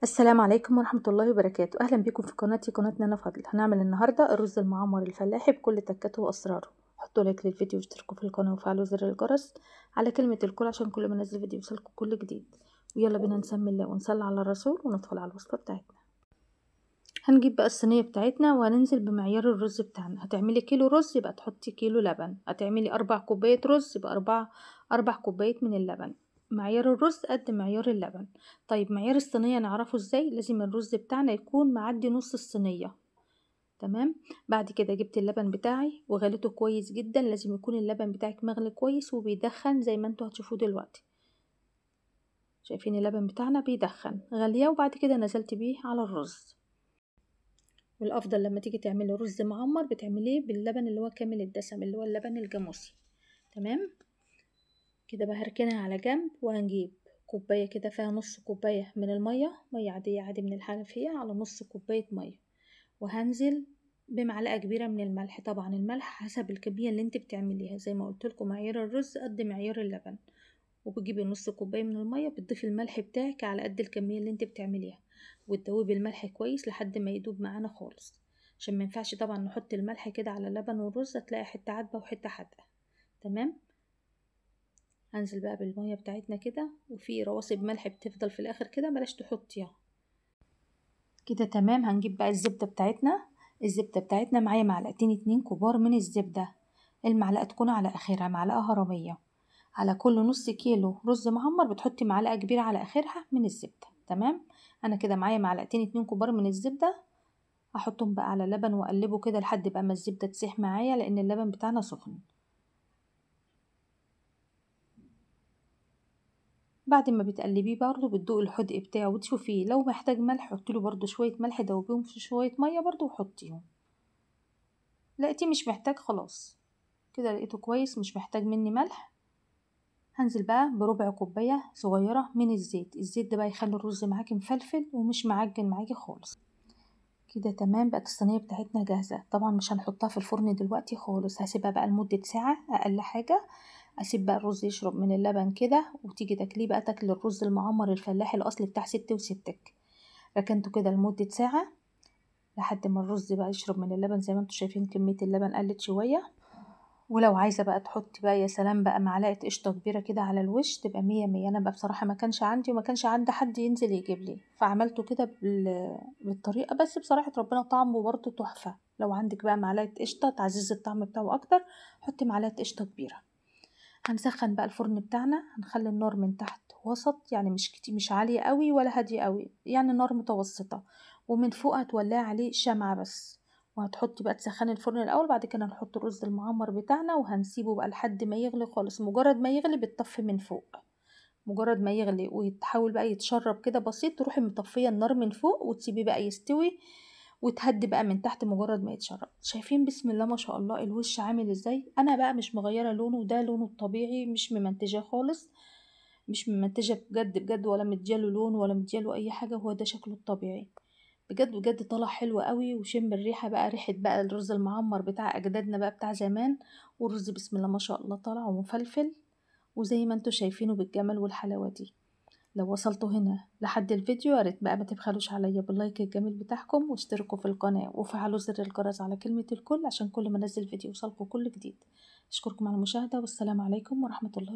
السلام عليكم ورحمة الله وبركاته. أهلا بكم في قناة نانا فضل. هنعمل النهاردة الرز المعمر الفلاحي بكل تكاته وأسراره. حطوا لايك للفيديو واشتركوا في القناة وفعلوا زر الجرس على كلمة الكل عشان كل ما انزل فيديو يوصلكم كل جديد. ويلا بينا نسمي الله ونصلي على الرسول وندخل على الوصفة بتاعتنا. هنجيب بقى الصينية بتاعتنا وهننزل بمعيار الرز بتاعنا. هتعملي كيلو رز يبقى تحطي كيلو لبن. هتعملي 4 كوبايات رز يبقى 4 كوبايات من اللبن. معيار الرز قد معيار اللبن. طيب معيار الصينية نعرفه ازاي؟ لازم الرز بتاعنا يكون معدي نص الصينية. تمام. بعد كده جبت اللبن بتاعي وغليته كويس جدا. لازم يكون اللبن بتاعك مغلي كويس وبيدخن زي ما انتوا هتشوفوه دلوقتي. شايفين اللبن بتاعنا بيدخن غليه. وبعد كده نزلت بيه على الرز. والافضل لما تيجي تعملي رز معمر بتعمليه باللبن اللي هو كامل الدسم اللي هو اللبن الجاموسي. تمام كده بقى هركنها على جنب. وهنجيب كوبايه كده فيها نص كوبايه من ميه عاديه عادي من الحنفيه على نص كوبايه ميه. وهنزل بمعلقه كبيره من الملح. طبعا الملح حسب الكميه اللي انت بتعمليها زي ما قلت لكم معيار الرز قد معيار اللبن. وبتجيبي نص كوبايه من الميه بتضيفي الملح بتاعك على قد الكميه اللي انت بتعمليها. وتدوبي الملح كويس لحد ما يدوب معانا خالص عشان ما ينفعش طبعا نحط الملح كده على اللبن والرز هتلاقي حته عدبه وحته حادقه. تمام. هنزل بقى بالميه بتاعتنا كده وفي رواسب ملح بتفضل في الاخر كده بلاش تحطيها كده. تمام. هنجيب بقى الزبده بتاعتنا معايا معلقتين 2 كبار من الزبده. المعلقه تكون على اخرها معلقه هرميه. على كل نص كيلو رز معمر بتحطي معلقه كبيره على اخرها من الزبده. تمام. انا كده معايا معلقتين 2 كبار من الزبده. هحطهم بقى على لبن واقلبه كده لحد بقى ما الزبده تسيح معايا لان اللبن بتاعنا سخن. بعد ما بتقلبيه برضو بتدوقي الحدق بتاعه وتشوفيه لو محتاج ملح حطيله برضو شويه ملح دوبيهم في شويه ميه برضو وحطيهم. لقيتيه مش محتاج خلاص كده. لقيته كويس مش محتاج مني ملح. هنزل بقى بربع كوبايه صغيره من الزيت ده بقى يخلي الرز معاكي مفلفل ومش معجن معاكي خالص كده. تمام. بقت الصينيه بتاعتنا جاهزه. طبعا مش هنحطها في الفرن دلوقتي خالص. هسيبها بقى لمده ساعه اقل حاجه. اسيب بقى الرز يشرب من اللبن كده وتيجي تاكليه بقى تاكلي الرز المعمر الفلاحي الاصلي بتاع ستي وستك. ركنته كده لمده ساعه لحد ما الرز بقى يشرب من اللبن. زي ما انتم شايفين كميه اللبن قلت شويه. ولو عايزه بقى تحطي بقى يا سلام بقى معلقه قشطه كبيره كده على الوش تبقى مية مية. انا بقى بصراحه ما كانش عندي وما كانش عندي حد ينزل يجيب لي فعملته كده بالطريقه. بس بصراحه ربنا طعمه برضه تحفه. لو عندك بقى معلقه قشطه تعزز الطعم بتاعه اكتر حطي معلقه قشطه كبيره. هنسخن بقى الفرن بتاعنا. هنخلي النار من تحت وسط يعني مش كتير مش عاليه قوي ولا هاديه قوي يعني نار متوسطه. ومن فوق هتولعي عليه شمعة بس. وهتحطي بقى تسخني الفرن الاول. بعد كده هنحط الرز المعمر بتاعنا وهنسيبه بقى لحد ما يغلي خالص. مجرد ما يغلي بتطفي من فوق. مجرد ما يغلي ويتحول بقى يتشرب كده بسيط تروحي مطفيه النار من فوق وتسيبيه بقى يستوي وتهدي بقى من تحت مجرد ما يتشرب. شايفين بسم الله ما شاء الله الوش عامل ازاي؟ انا بقى مش مغيره لونه. ده لونه الطبيعي مش ممنتجاه خالص. مش ممنتجه بجد بجد ولا مدياله لون ولا مدياله اي حاجه. هو ده شكله الطبيعي بجد بجد. طلع حلو قوي. وشم الريحه بقى ريحه بقى الرز المعمر بتاع اجدادنا بقى بتاع زمان. والرز بسم الله ما شاء الله طالع ومفلفل وزي ما انتوا شايفينه بالجمال والحلاوه دي. لو وصلتوا هنا لحد الفيديو يا ريت بقى ما تبخلوش عليا باللايك الجميل بتاعكم واشتركوا في القناه وفعلوا زر الجرس على كلمه الكل عشان كل ما انزل فيديو يوصلكم كل جديد. اشكركم على المشاهده والسلام عليكم ورحمه الله.